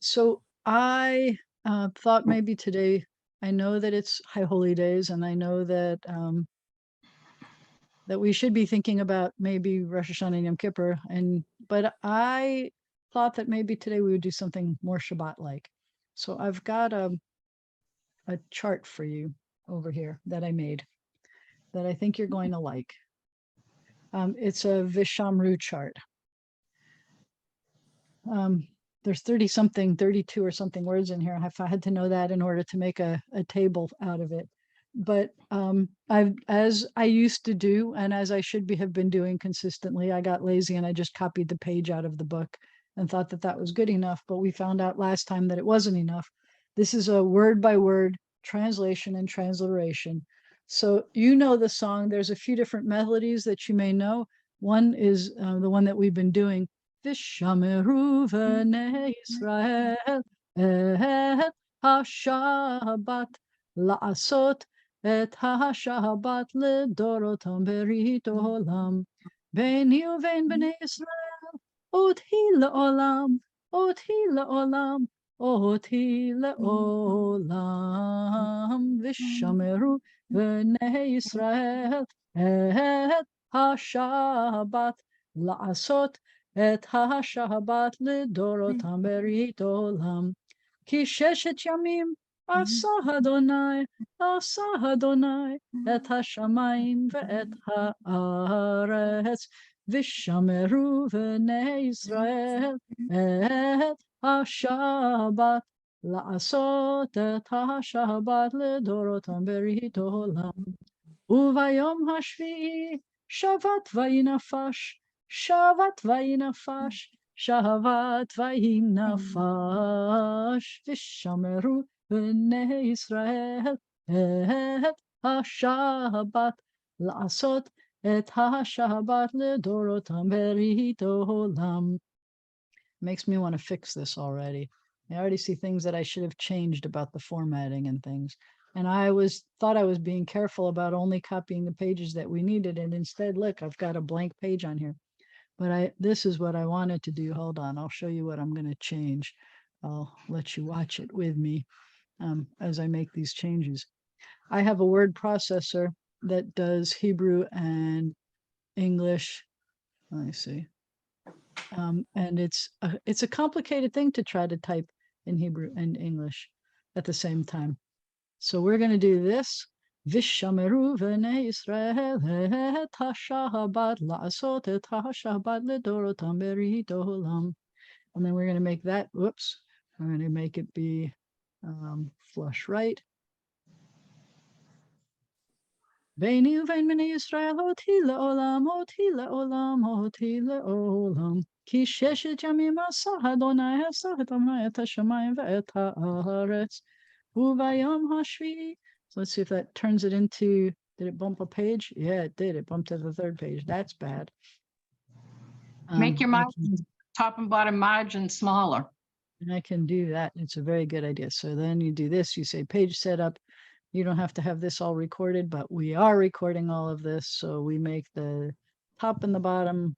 So I thought maybe today, I know that it's High Holy Days, and I know that we should be thinking about maybe Rosh Hashanah and Yom Kippur, but I thought that maybe today we would do something more Shabbat-like. So I've got a chart for you over here that I made that I think you're going to like. It's a ושמרו chart. There's 30 something, 32 or something words in here. If I had to know that in order to make a table out of it. But as I used to do, and as I should have been doing consistently, I got lazy and I just copied the page out of the book and thought that that was good enough. But we found out last time that it wasn't enough. This is a word by word translation and transliteration. So you know the song. There's a few different melodies that you may know. One is the one that we've been doing. ושמרו בני ישראל את השבת, לעשות את השבת לדורותם ברית עולם. ביני ובין בני ישראל, אותי לעולם, אותי לעולם, אותי לעולם. ושמרו בני ישראל את השבת, לעשות את השבת לדורותם ברית עולם. כי ששת ימים עשה אדוני את השמיים ואת הארץ, ושמרו בני ישראל את השבת, לעשות את השבת לדורותם ברית עולם. וביום השביעי שבת וינפש, שבת וינפש, שבת וינפש, ושמרו בני ישראל את השבת, לעשות את השבת לדורותם ברית עולם. Makes me want to fix this already. I already see things that I should have changed about the formatting and things. And thought I was being careful about only copying the pages that we needed. And instead, look, I've got a blank page on here. But this is what I wanted to do. Hold on, I'll show you what I'm going to change. I'll let you watch it with me as I make these changes. I have a word processor that does Hebrew and English. Let me see. And it's a complicated thing to try to type in Hebrew and English at the same time. So we're going to do this. ושמרו בני ישראל את השבת, לעשות את השבת לדורותם ברית עולם. And then we're going to make that, whoops, we're going to make it be flush right. ביני ובין בני ישראל אותי לעולם, אותי לעולם, אותי לעולם. כי ששת ימים עשה אדוני את השמיים ואת הארץ, וביום השביעי. So let's see if that turns it into, did it bump a page? Yeah, it did. It bumped to the third page. That's bad. Make your margin, top and bottom margin smaller. And I can do that. It's a very good idea. So then you do this, you say page setup. You don't have to have this all recorded, but we are recording all of this. So we make the top and the bottom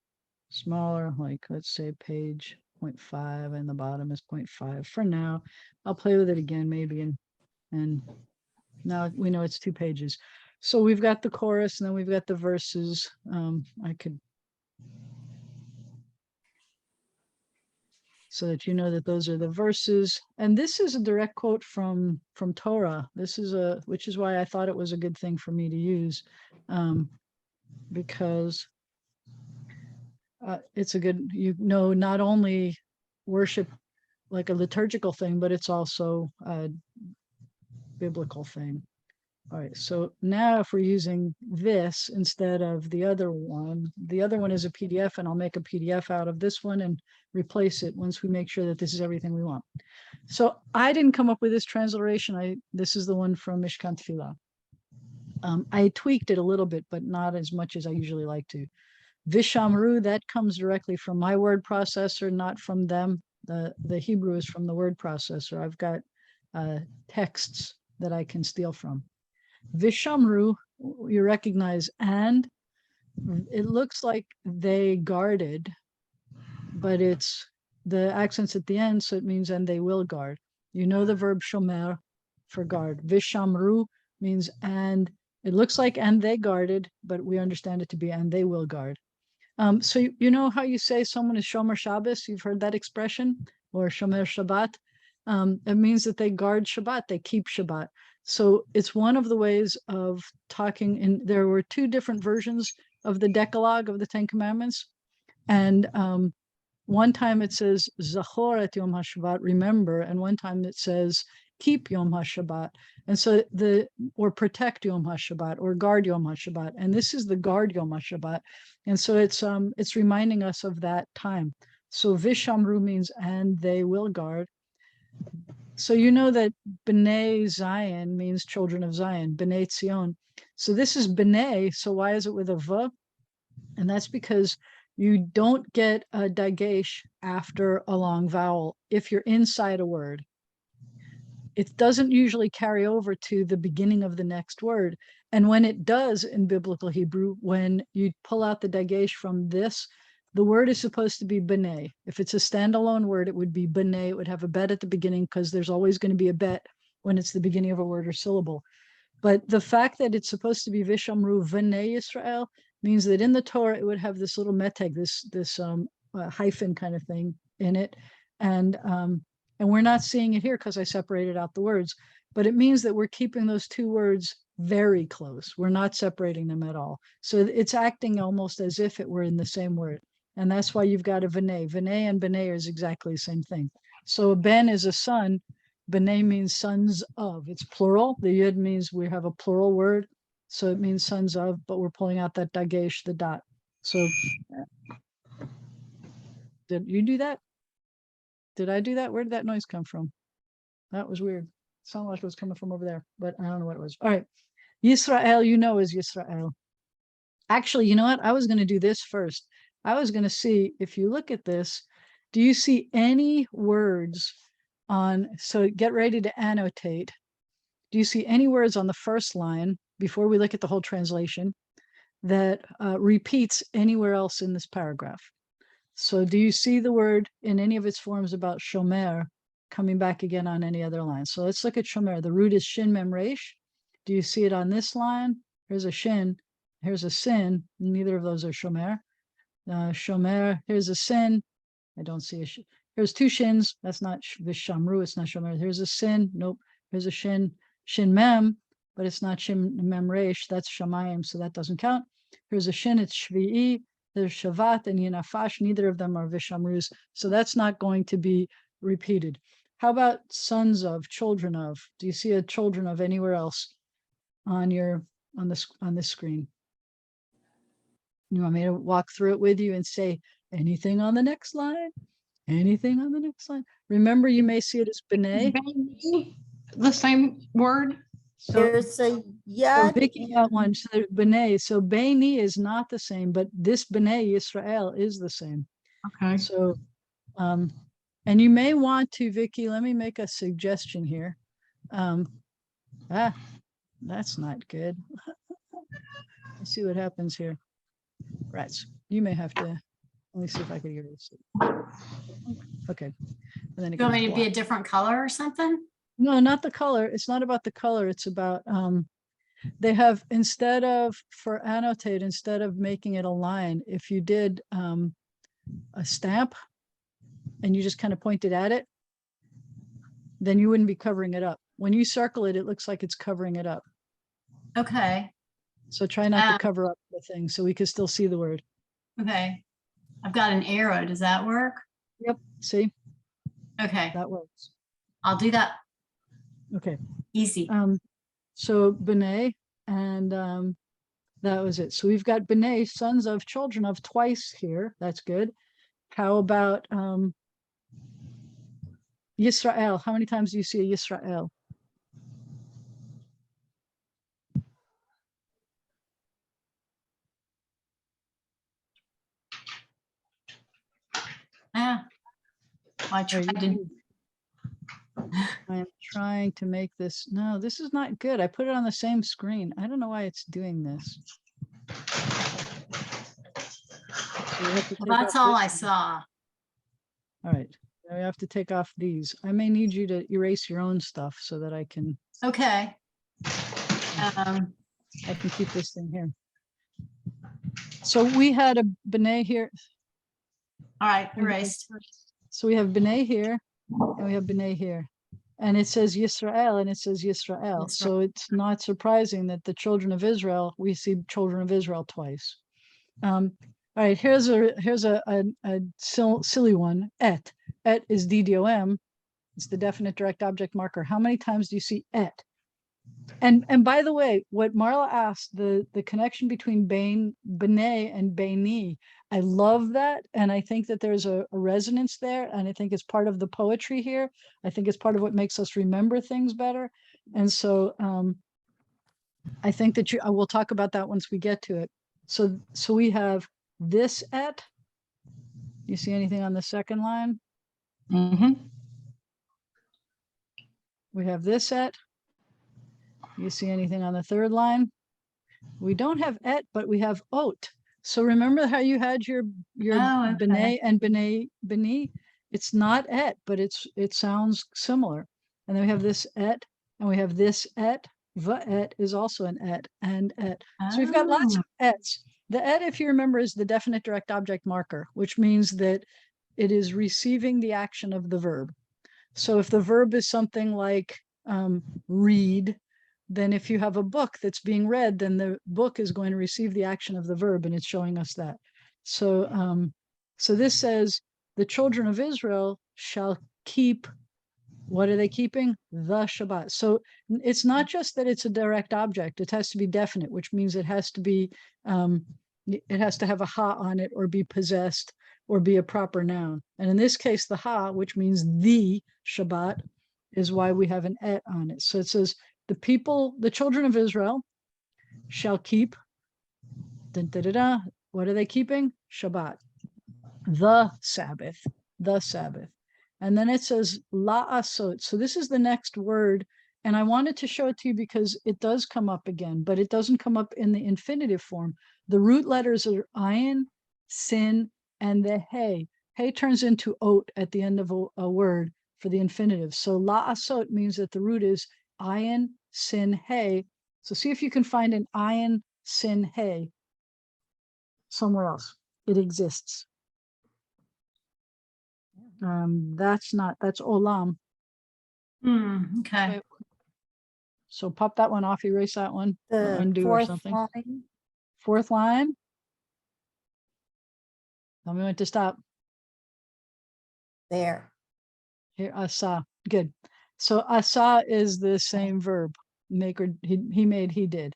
smaller, like let's say page 0.5 and the bottom is 0.5 for now. I'll play with it again maybe, and now we know it's 2 pages. So we've got the chorus and then we've got the verses. I could, so that you know that those are the verses. And this is a direct quote from Torah. This is which is why I thought it was a good thing for me to use, because it's a good, not only worship like a liturgical thing, but it's also a biblical thing. All right, so now if we're using this instead of the other one is a PDF, and I'll make a PDF out of this one and replace it once we make sure that this is everything we want. So I didn't come up with this transliteration. This is the one from Mishkan Tefillah. I tweaked it a little bit, but not as much as I usually like to. ושמרו, that comes directly from my word processor, not from them. The Hebrew is from the word processor. I've got texts that I can steal from. ושמרו, you recognize, and it looks like they guarded, but it's the accent's at the end, so it means and they will guard. You know the verb shomer for guard. Vishamru means and. It looks like and they guarded, but we understand it to be and they will guard. So you know how you say someone is Shomer Shabbos? You've heard that expression, or Shomer Shabbat. It means that they guard Shabbat, they keep Shabbat. So it's one of the ways of talking. There were two different versions of the Decalogue of the Ten Commandments, and one time it says Zachor et Yom HaShabbat, remember, and one time it says keep Yom HaShabbat, and so or protect Yom HaShabbat or guard Yom HaShabbat, and this is the guard Yom HaShabbat, and so it's reminding us of that time. So Vishamru means and they will guard. So you know that B'nai Zion means children of Zion, B'nai Tzion. So this is B'nai, so why is it with a V? And that's because you don't get a dagesh after a long vowel if you're inside a word. It doesn't usually carry over to the beginning of the next word. And when it does in biblical Hebrew, when you pull out the dagesh from this, the word is supposed to be b'nai. If it's a standalone word, it would be b'nai. It would have a bet at the beginning because there's always going to be a bet when it's the beginning of a word or syllable. But the fact that it's supposed to be vishamru v'nei Yisrael means that in the Torah, it would have this little meteg, this hyphen kind of thing in it. And we're not seeing it here because I separated out the words, but it means that we're keeping those two words very close. We're not separating them at all. So it's acting almost as if it were in the same word. And that's why you've got a v'nei. V'nei and b'nei is exactly the same thing. So a ben is a son. B'nei means sons of. It's plural. The yud means we have a plural word. So it means sons of, but we're pulling out that dagesh, the dot. So did you do that? Did I do that? Where did that noise come from? That was weird. It sounded like it was coming from over there, but I don't know what it was. All right. Yisrael, you know, is Yisrael. Actually, you know what? I was going to do this first. I was going to see if you look at this, do you see any words on, so get ready to annotate. Do you see any words on the first line before we look at the whole translation that repeats anywhere else in this paragraph? So do you see the word in any of its forms about shomer coming back again on any other line? So let's look at shomer. The root is shin mem resh. Do you see it on this line? Here's a shin, here's a sin. Neither of those are shomer. Shomer, here's a sin. I don't see a here's two shins. That's not vishamru, it's not shomer. Here's a sin. Nope. Here's a shin, shin mem, but it's not shin mem resh. That's shamayim, so that doesn't count. Here's a shin, it's shvi'i. There's Shavat and Yinafash, neither of them are Vishamrus, so that's not going to be repeated. How about sons of, children of? Do you see a children of anywhere else on this screen? You want me to walk through it with you and say anything on the next line? Anything on the next line? Remember, you may see it as B'nai. The same word? So, there's a so yad. Vicky got one. So there's B'nai. So B'nai is not the same, but this B'nai Yisrael is the same. Okay. So, and you may want to, Vicky, let me make a suggestion here. That's not good. Let's see what happens here. Right. You may have to, let me see if I can get this. Okay. And then it You want goes me to be black. a different color or something? No, not the color. It's not about the color. It's about, they have, instead of, for annotate, instead of making it a line, if you did a stamp and you just kind of pointed at it, then you wouldn't be covering it up. When you circle it, it looks like it's covering it up. Okay. So try not to cover up the thing so we can still see the word. Okay. I've got an arrow. Does that work? Yep. See, Okay. that works. I'll do that. Okay. Easy. So B'nai, and that was it. So we've got B'nai, sons of, children of, twice here. That's good. How about Yisrael? How many times do you see a Yisrael? I tried to. I am trying to make this. No, this is not good. I put it on the same screen. I don't know why it's doing this. So Well, that's all I saw. All right. Now we have to take off these. I may need you to erase your own stuff so that I can Okay. keep this thing here. So we had a B'nai here. All right, erased. So we have B'nai here and we have B'nai here. And it says Yisrael and it says Yisrael. So it's not surprising that the children of Israel, we see children of Israel twice. All right, here's a silly one. Et is DDOM. It's the definite direct object marker. How many times do you see et? And by the way, what Marla asked, the connection between B'nai and B'ni, I love that. And I think that there's a resonance there. And I think it's part of the poetry here. I think it's part of what makes us remember things better. And so I think that I will talk about that once we get to it. So we have this et. You see anything on the second line? Mm-hmm. We have this et. You see anything on the third line? We don't have et, but we have ot. So remember how you had your B'nai and B'ni? It's not et, but it sounds similar. And then we have this et, and we have this et. Va'et is also an et and et. So we've got lots of ets. The et, if you remember, is the definite direct object marker, which means that it is receiving the action of the verb. So if the verb is something like read, then if you have a book that's being read, then the book is going to receive the action of the verb, and it's showing us that. So so this says the children of Israel shall keep. What are they keeping? The Shabbat. So it's not just that it's a direct object. It has to be definite, which means it has to be, it has to have a ha on it or be possessed or be a proper noun. And in this case, the ha, which means the Shabbat, is why we have an et on it. So it says the people, the children of Israel shall keep, what are they keeping? Shabbat, the Sabbath, the Sabbath. And then it says la'asot. So this is the next word. And I wanted to show it to you because it does come up again, but it doesn't come up in the infinitive form. The root letters are ayin, sin, and the hey. Hey turns into ot at the end of a word for the infinitive. So la'asot means that the root is ayin, sin, hey. So see if you can find an ayin, sin, hey somewhere else. It exists. That's olam. Okay. So pop that one off, erase that one, or The undo or fourth something. line. Fourth line. Tell me when to stop. There. Here, asa. Good. So asa is the same verb. Maker, he made, he did.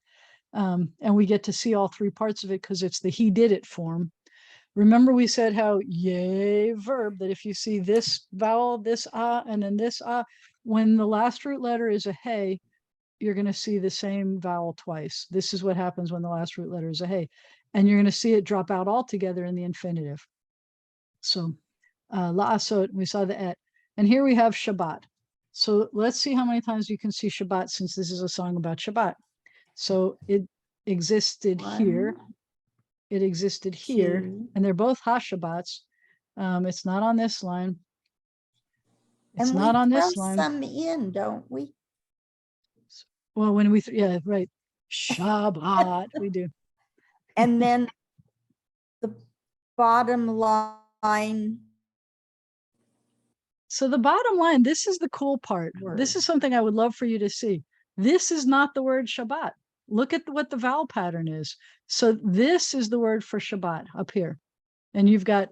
And we get to see all three parts of it because it's the he did it form. Remember we said how yay verb, that if you see this vowel, this and then this when the last root letter is a hey, you're going to see the same vowel twice. This is what happens when the last root letter is a hey. And you're going to see it drop out altogether in the infinitive. So la'asot, we saw the et. And here we have Shabbat. So let's see how many times you can see Shabbat, since this is a song about Shabbat. So it existed here. It existed here, and they're both ha-Shabbats. It's not on this line. It's not on this line. Some in, don't we? Well, when we, yeah, right. Shabbat, we do. And then the bottom line. So the bottom line, this is the cool part. This is something I would love for you to see. This is not the word Shabbat. Look at what the vowel pattern is. So this is the word for Shabbat up here. And you've got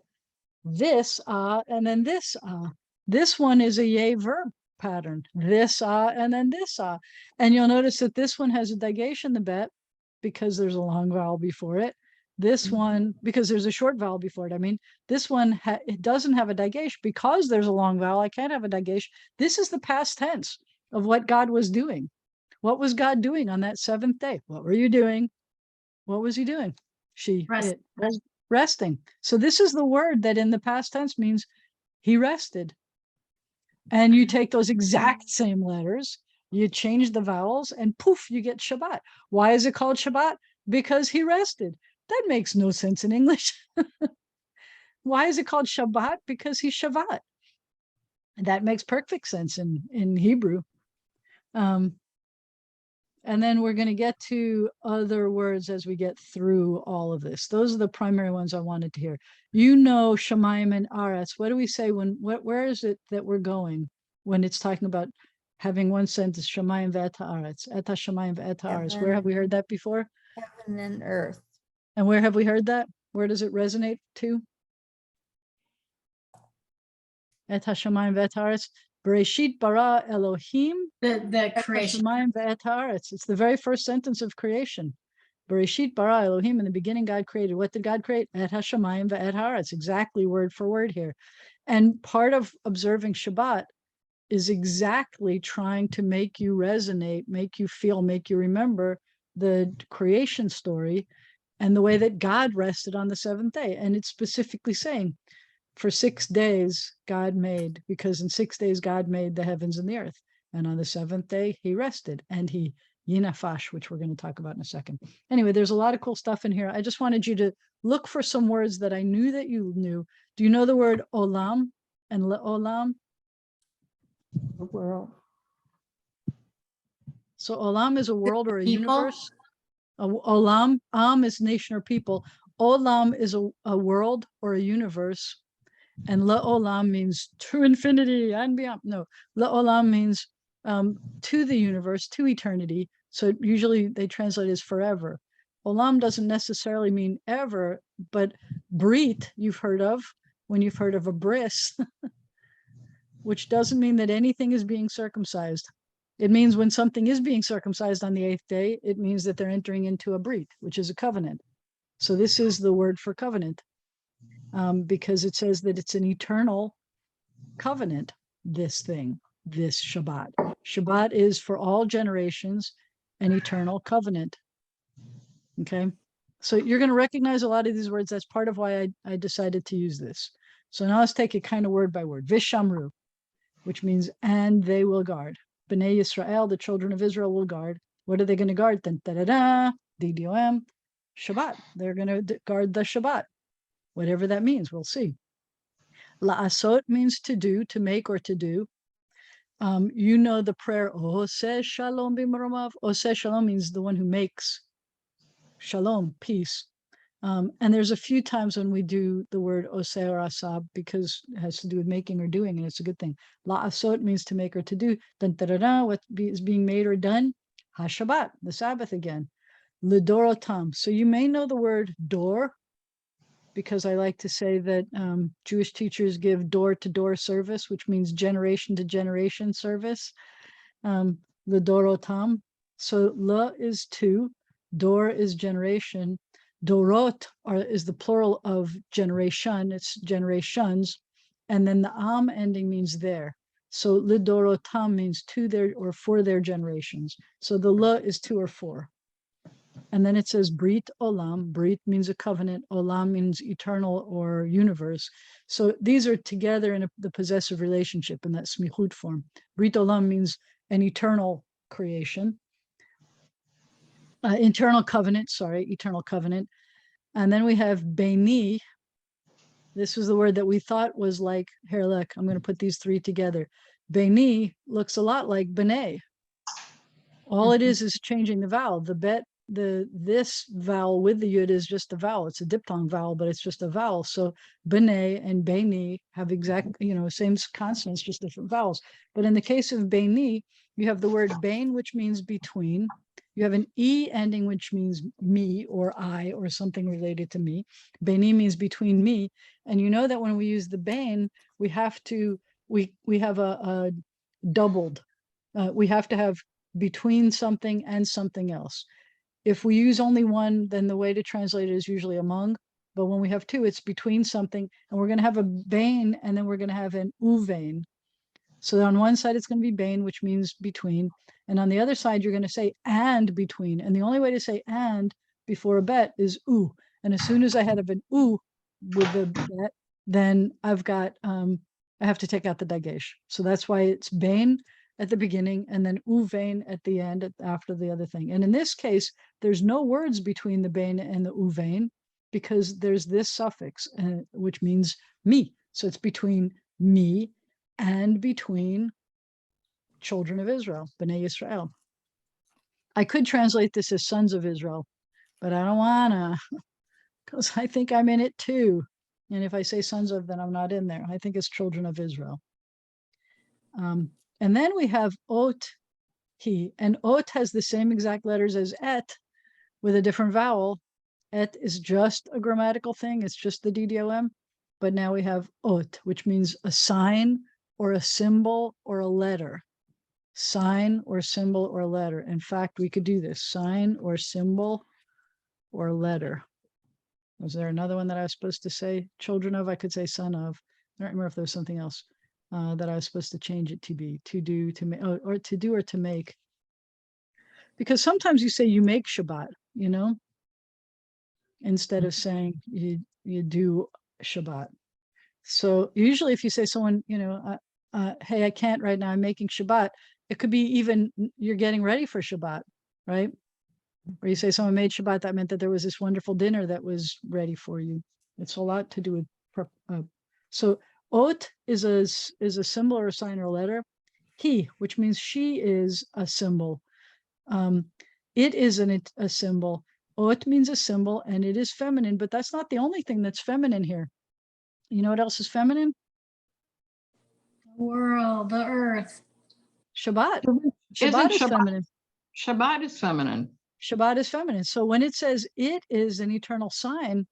this, and then this. This one is a yay verb pattern. This, and then this, And you'll notice that this one has a digation, the bet, because there's a long vowel before it. This one, because there's a short vowel before it. I mean, this one, it doesn't have a digation because there's a long vowel. I can't have a digation. This is the past tense of what God was doing. What was God doing on that seventh day? What were you doing? What was he doing? It was resting. So this is the word that in the past tense means he rested. And you take those exact same letters, you change the vowels, and poof, you get Shabbat. Why is it called Shabbat? Because he rested. That makes no sense in English. why is it called Shabbat? Because he's Shabbat. And that makes perfect sense in Hebrew. And then we're going to get to other words as we get through all of this. Those are the primary ones I wanted to hear. You know, Shemayim and Aretz. What do we say where is it that we're going when it's talking about having one sentence, Shemayim ve'et ha'aretz, et ha'shamayim ve'et ha'aretz? Where have we heard that before? Heaven and earth. And where have we heard that? Where does it resonate to? Et ha'shamayim ve'et ha'aretz. Bereshit bara Elohim The creation. It's the very first sentence of creation. Bereshit bara Elohim, in the beginning God created. What did God create? Et hashamayim ve'et haaretz, exactly word for word here. And part of observing Shabbat is exactly trying to make you resonate, make you feel, make you remember the creation story and the way that God rested on the seventh day. And it's specifically saying, for 6 days God made, because in 6 days God made the heavens and the earth. And on the seventh day he rested, and he yinafash, which we're going to talk about in a second. Anyway, there's a lot of cool stuff in here. I just wanted you to look for some words that I knew that you knew. Do you know the word olam and le'olam? The world. So olam is a world or a People? universe. Olam, is nation or people. Olam is a world or a universe. And le'olam means to infinity and beyond. No, le'olam means to the universe, to eternity. So usually they translate as forever. Olam doesn't necessarily mean ever, but brit you've heard of when you've heard of a bris, which doesn't mean that anything is being circumcised. It means when something is being circumcised on the 8th day, it means that they're entering into a brit, which is a covenant. So this is the word for covenant. Because it says that it's an eternal covenant, this thing, this Shabbat. Shabbat is for all generations an eternal covenant. Okay, so you're going to recognize a lot of these words. That's part of why I decided to use this. So now let's take it kind of word by word. ושמרו, which means and they will guard. Bnei Yisrael, the children of Israel, will guard. What are they going to guard? DDOM, Shabbat. They're going to guard the Shabbat. Whatever that means, we'll see. La'asot means to do, to make or to do. You know the prayer, Oseh Shalom b'maromav. Oseh Shalom means the one who makes Shalom, peace. And there's a few times when we do the word Oseh or Asab because it has to do with making or doing, and it's a good thing. La'asot means to make or to do. What is being made or done? HaShabbat, the Sabbath again. Lidorotam. So you may know the word dor, because I like to say that Jewish teachers give door-to-door service, which means generation-to-generation service. L'dorotam. So la is two, dor is generation, dorot is the plural of generation, it's generations, and then the am ending means there. So l'dorotam means to their or for their generations. So the la is 2 or 4. And then it says Brit Olam. Brit means a covenant. Olam means eternal or universe. So these are together in the possessive relationship in that smichut form. Brit Olam means an eternal creation. Eternal covenant. And then we have Beni. This was the word that we thought was like, here, look, I'm going to put these 3 together. Beni looks a lot like B'nai. All it is changing the vowel. The bet, this vowel with the yud is just a vowel. It's a diphthong vowel, but it's just a vowel. So B'nai and Beni have same consonants, just different vowels. But in the case of Beni, you have the word bain, which means between. You have an E ending, which means me or I or something related to me. Beni means between me. And you know that when we use the bain, we have a doubled. We have to have between something and something else. If we use only one, then the way to translate it is usually among. But when we have 2, it's between something. And we're going to have a bain, and then we're going to have an uvein. So on one side, it's going to be bain, which means between. And on the other side, you're going to say and between. And the only way to say and before a bet is u. And as soon as I had an u with the bet, then I've got, I have to take out the dagesh. So that's why it's bain at the beginning and then uvein at the end after the other thing. And in this case, there's no words between the bain and the uvein. because there's this suffix, which means me. So it's between me and between children of Israel, Bnei Israel. I could translate this as sons of Israel, but I don't wanna, because I think I'm in it too. And if I say sons of, then I'm not in there. I think it's children of Israel. And then we have ot, he, and ot has the same exact letters as et with a different vowel. Et is just a grammatical thing. It's just the DDOM. But now we have ot, which means a sign or a symbol or a letter. Sign or symbol or letter. In fact, we could do this, sign or symbol or letter. Was there another one that I was supposed to say? Children of, I could say son of. I don't remember if there was something else that I was supposed to change it to be, to do, to make, or to do or to make. Because sometimes you say you make Shabbat, you know, instead of saying you do Shabbat. So usually if you say someone, you know, hey, I can't right now, I'm making Shabbat, it could be even you're getting ready for Shabbat, right? Or you say someone made Shabbat, that meant that there was this wonderful dinner that was ready for you. It's a lot to do with so ot is a symbol or a sign or a letter. He, which means she, is a symbol. It is a symbol. Ot means a symbol, and it is feminine, but that's not the only thing that's feminine here. You know what else is feminine? The world, the earth. Shabbat. Isn't Shabbat is feminine. Shabbat is feminine. Shabbat is feminine. So when it says it is an eternal sign,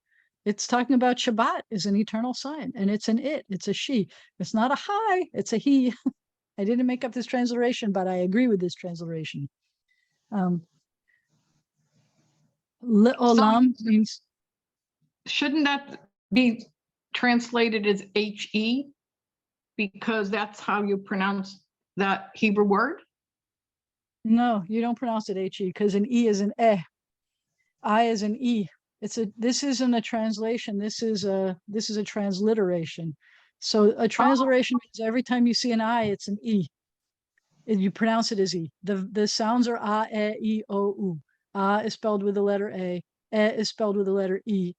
it's talking about Shabbat is an eternal sign, and it's an it, it's a she. It's not a hi, it's a he. I didn't make up this transliteration, but I agree with this transliteration. Le'olam means. Shouldn't that be translated as HE? Because that's how you pronounce that Hebrew word? No, you don't pronounce it HE, because an E is an eh. I is an E. This isn't a translation. This is a transliteration. So a transliteration means every time you see an I, it's an E. And you pronounce it as E. The sounds are A, E, O, U. A is spelled with the letter A. E is spelled with the letter E.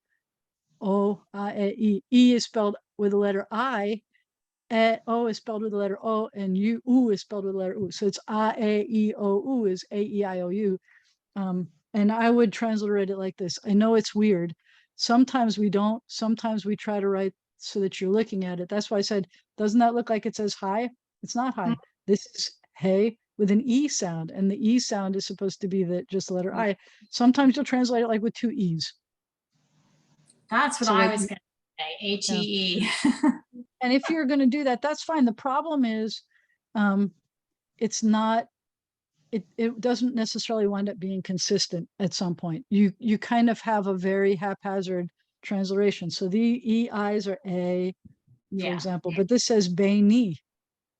O, A, E. E is spelled with the letter I. O is spelled with the letter O, and U is spelled with the letter U. So it's A, E, O, U is A, E, I, O, U. And I would transliterate it like this. I know it's weird. Sometimes we don't. Sometimes we try to write so that you're looking at it. That's why I said, doesn't that look like it says hi? It's not hi. This is hey with an E sound, and the E sound is supposed to be just the letter I. Sometimes you'll translate it like with two E's. That's what I was going to say, H-E-E. And if you're going to do that, that's fine. The problem is it's not, it doesn't necessarily wind up being consistent at some point. You kind of have a very haphazard transliteration. So the EIs are A, for example, but this says Beini,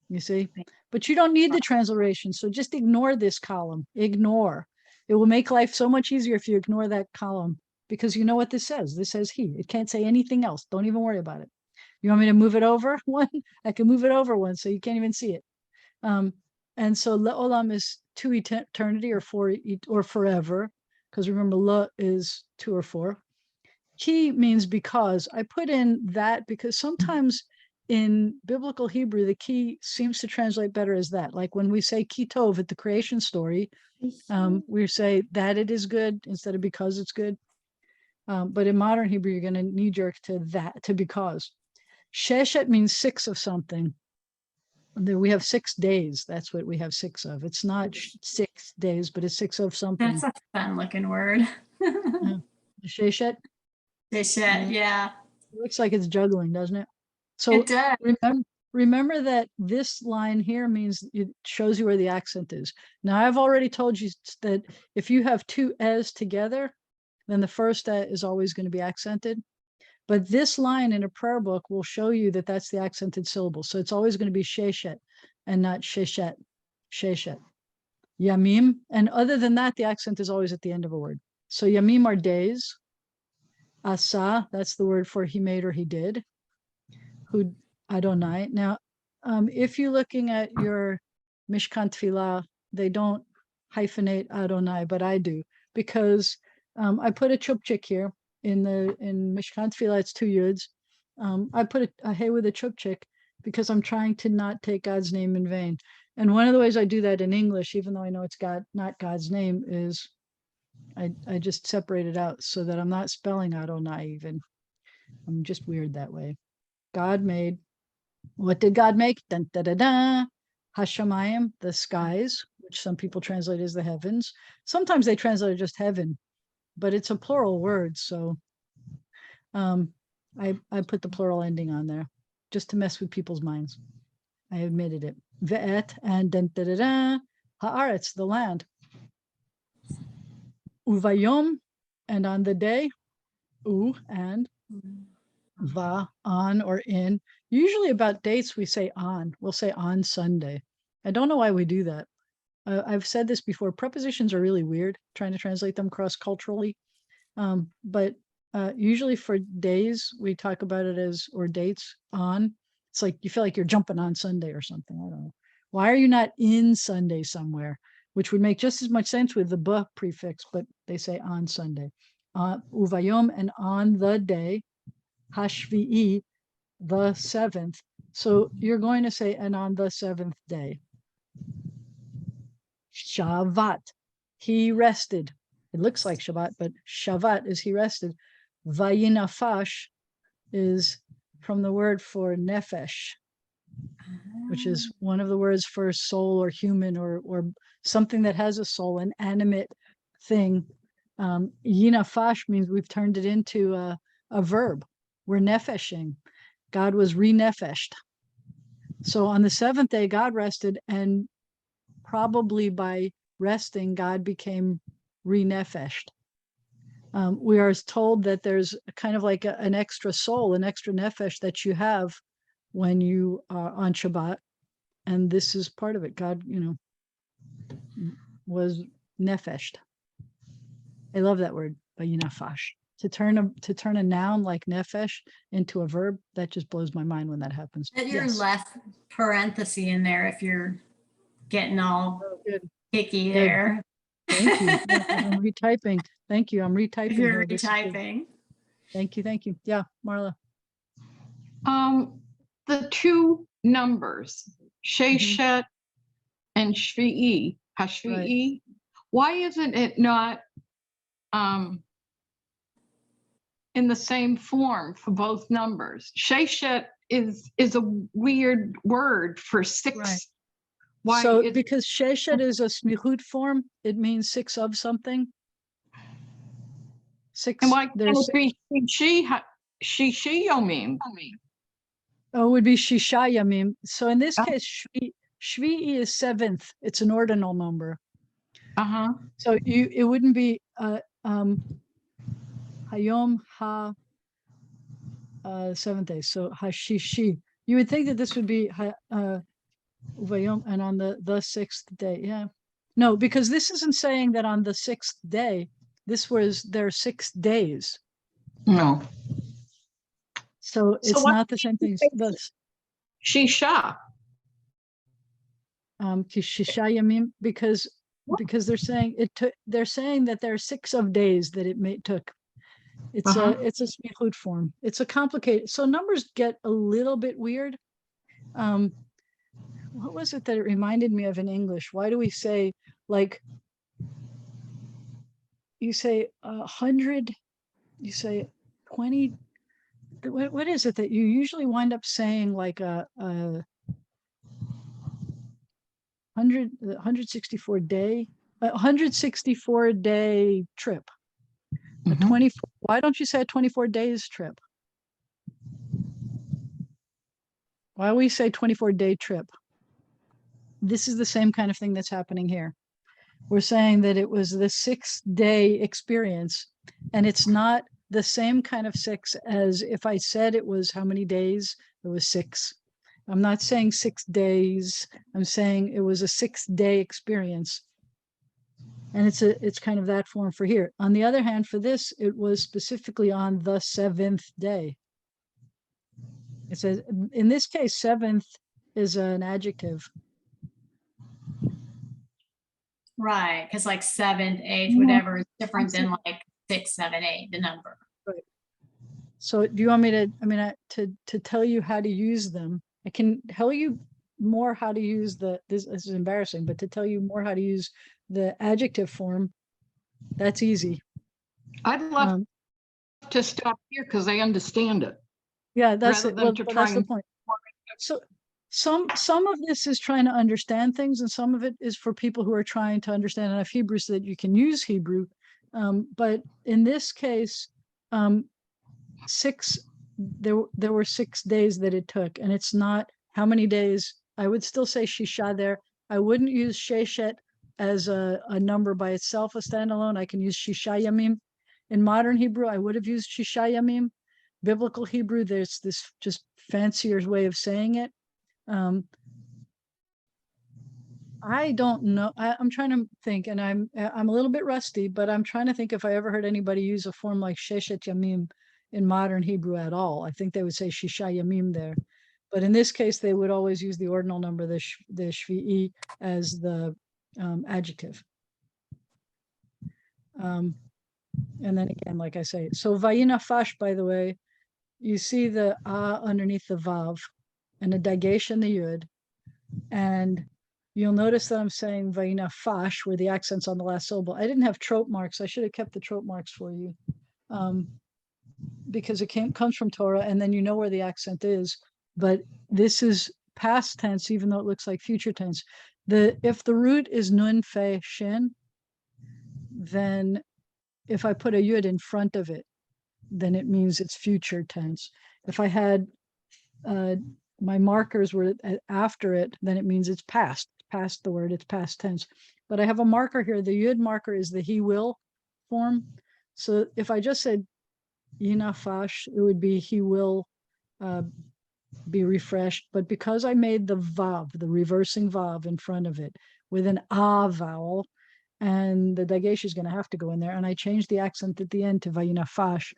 you see? But you don't need the transliteration, so just ignore this column. Ignore. It will make life so much easier if you ignore that column, because you know what this says. This says he. It can't say anything else. Don't even worry about it. You want me to move it over one? I can move it over one, so you can't even see it. And so le'olam is to eternity or forever, because remember, le is to or for. Ki means because. I put in that because sometimes in biblical Hebrew, the ki seems to translate better as that. Like when we say ki tov at the creation story, we say that it is good instead of because it's good. But in modern Hebrew, you're going to knee jerk to that, to because. Sheshet means 6 of something. We have 6 days. That's what we have 6 of. It's not 6 days, but it's 6 of something. That's a fun looking word. Sheshet? Sheshet, yeah. It looks like it's juggling, doesn't it? So it does. Remember that this line here means it shows you where the accent is. Now, I've already told you that if you have 2 es together, then the first is always going to be accented. But this line in a prayer book will show you that that's the accented syllable. So it's always going to be sheshet and not sheshet, sheshet. Yamim. And other than that, the accent is always at the end of a word. So yamim are days. Asa, that's the word for he made or he did. Who Adonai. Now, if you're looking at your Mishkan Tefillah, they don't hyphenate Adonai, but I do, because I put a chupchik here. in Mishkan Tefillah, it's 2 yuds. I put a hey with a chupchik because I'm trying to not take God's name in vain. And one of the ways I do that in English, even though I know it's not God's name, is I just separate it out so that I'm not spelling Adonai even. I'm just weird that way. God made, what did God make? Dun, da, da, da. Hashamayim, the skies, which some people translate as the heavens. Sometimes they translate it just heaven, but it's a plural word. So I put the plural ending on there just to mess with people's minds. I admitted it. Ve'et and dun, da, da, da. Haaretz, the land. Uvayom, and on the day. U, and va, on or in. Usually about dates we say on. We'll say on Sunday. I don't know why we do that. I've said this before. Prepositions are really weird, trying to translate them cross-culturally. But usually for days, we talk about it as, or dates, on. It's like you feel like you're jumping on Sunday or something. I don't know. Why are you not in Sunday somewhere? Which would make just as much sense with the ba prefix, but they say on Sunday. Uvayom, and on the day, hashvi'i, the 7th. So you're going to say, and on the 7th day. Shavat, he rested. It looks like Shabbat, but Shavat is he rested. Vayinafash is from the word for nefesh, which is one of the words for soul or human or something that has a soul, an animate thing. Yinafash means we've turned it into a verb. We're nefeshing. God was re-nefeshed. So on the 7th day, God rested, and probably by resting, God became re-nefeshed. We are told that there's kind of like an extra soul, an extra nefesh that you have when you are on Shabbat. And this is part of it. God, was nefeshed. I love that word, vayinafash. To turn a noun like nefesh into a verb, that just blows my mind when that happens. Put your Yes. left parenthesis in there if you're getting all Oh, good. picky Good. there. Thank you. Yeah, I'm retyping. Thank you. I'm retyping If you're here. This is good. retyping. Thank you. Thank you. Yeah, Marla. The two numbers, Sheshet and Shvi'i, Hashvi'i, why isn't it not in the same form for both numbers? Sheshet is a weird word for 6. Right. Why? So because Sheshet is a smichut form, it means 6 of something. 6. And why can't There's, it be Shishi Yomim? oh, it would be Shisha Yamim. So in this case, Shvi'i is 7th. It's an ordinal number. Uh-huh. So it wouldn't be Hayom Ha 7th day. So Hashishi. You would think that this would be Uvayom, and on the 6th day. Yeah. No, because this isn't saying that on the 6th day, this was their 6 days. No. So it's what not the same thing. Shisha. Shisha Yamim, because they're saying they're saying that there are 6 of days that it took. It's a smichut form. It's a complicated. So numbers get a little bit weird. What was it that it reminded me of in English? Why do we say, like, you say 100, you say 20, what is it that you usually wind up saying, like a 164 day trip? A 24, why don't you say a 24 days trip? Why we say 24-day trip? This is the same kind of thing that's happening here. We're saying that it was the 6-day experience, and it's not the same kind of 6 as if I said it was how many days. It was 6. I'm not saying 6 days. I'm saying it was a 6-day experience. And it's kind of that form for here. On the other hand, for this, it was specifically on the 7th day. It says, in this case, 7th is an adjective. Right, because like 7th, 8th, whatever is different than like 6, 7, 8, the number. Right. So do you want me to, to tell you how to use them? I can tell you more how to use this is embarrassing, but to tell you more how to use the adjective form, that's easy. I'd love Um, to stop here because I understand it. yeah, that's rather it. than Well, to but try that's the and- point. So some of this is trying to understand things, and some of it is for people who are trying to understand enough Hebrew so that you can use Hebrew. But in this case, there were 6 days that it took, and it's not how many days. I would still say shisha there. I wouldn't use sheshet as a number by itself, a standalone. I can use shisha yamim. In modern Hebrew, I would have used shisha yamim. Biblical Hebrew, there's this just fancier way of saying it. I don't know. I'm trying to think, and I'm a little bit rusty, but I'm trying to think if I ever heard anybody use a form like sheshet yamim in modern Hebrew at all. I think they would say shisha yamim there, but in this case, they would always use the ordinal number, the shvi'i, as the adjective. And then again, like I say, so vayina fash, by the way, you see the underneath the vav, and the dagesh and the yud, and you'll notice that I'm saying vayina fash, where the accent's on the last syllable. I didn't have trope marks. I should have kept the trope marks for you, because it comes from Torah, and then you know where the accent is. But this is past tense, even though it looks like future tense. If the root is nun fe shin, then if I put a yud in front of it, then it means it's future tense. If I had my markers were after it, then it means it's past the word, it's past tense. But I have a marker here. The yud marker is the he will form. So if I just said yinafash, it would be he will be refreshed. But because I made the vav, the reversing vav in front of it with an a vowel, and the dagesh is going to have to go in there, and I changed the accent at the end to vayinafash,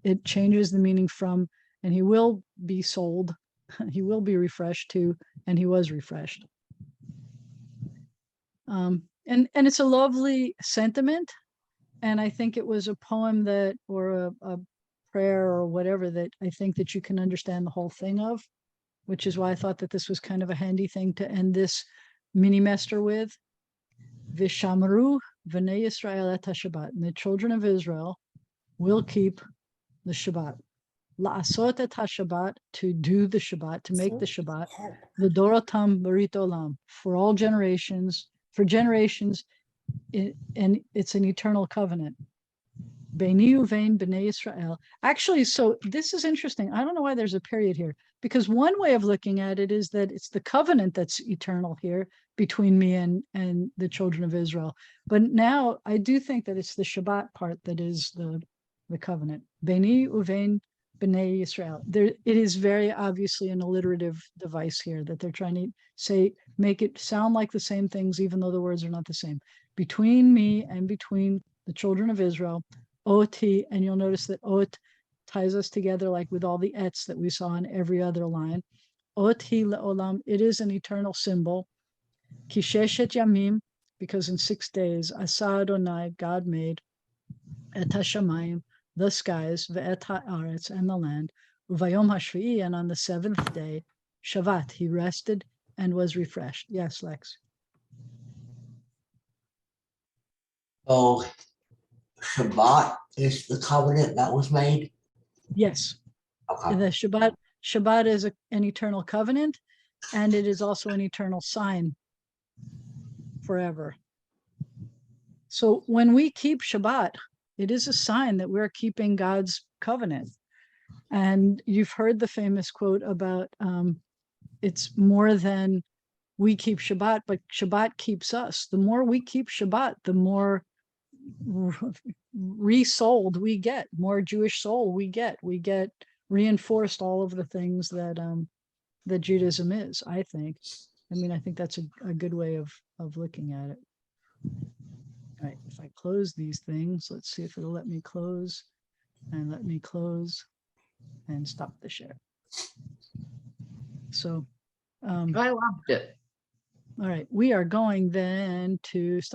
it changes the meaning from, and he will be sold, he will be refreshed, to, and he was refreshed. And it's a lovely sentiment, and I think it was a poem that, or a prayer or whatever, that I think that you can understand the whole thing of, which is why I thought that this was kind of a handy thing to end this mini mester with. ושמרו בני ישראל את השבת, and the children of Israel will keep the Shabbat. לעשות את השבת, to do the Shabbat, to make the Shabbat. לדורותם ברית עולם, for all generations, for generations, and it's an eternal covenant. Beini uvein bnei Israel. Actually, so this is interesting. I don't know why there's a period here, because one way of looking at it is that it's the covenant that's eternal here between me and the children of Israel. But now I do think that it's the Shabbat part that is the covenant. Beini uvein bnei Israel. There, it is very obviously an alliterative device here that they're trying to say, make it sound like the same things, even though the words are not the same. Between me and between the children of Israel. Oti, and you'll notice that ot ties us together, like with all the ets that we saw in every other line. Oti le'olam, it is an eternal symbol. Kisheshet yamim, because in 6 days, Asa Adonai, God made, et hashamayim, the skies, ve'et ha'aretz, and the land, uvayom hashvi'i, and on the 7th day, Shavat, he rested and was refreshed. Yes, Lex. So Shabbat is the covenant that was made? Yes. Okay. The Shabbat is an eternal covenant, and it is also an eternal sign forever. So when we keep Shabbat, it is a sign that we're keeping God's covenant. And you've heard the famous quote about it's more than we keep Shabbat, but Shabbat keeps us. The more we keep Shabbat, the more resold we get, more Jewish soul we get. We get reinforced all of the things that that Judaism is, I think. I mean, I think that's a good way of looking at it. All right, if I close these things, let's see if it'll let me close, and let me close and stop the share. So I loved it. all right, we are going then to stop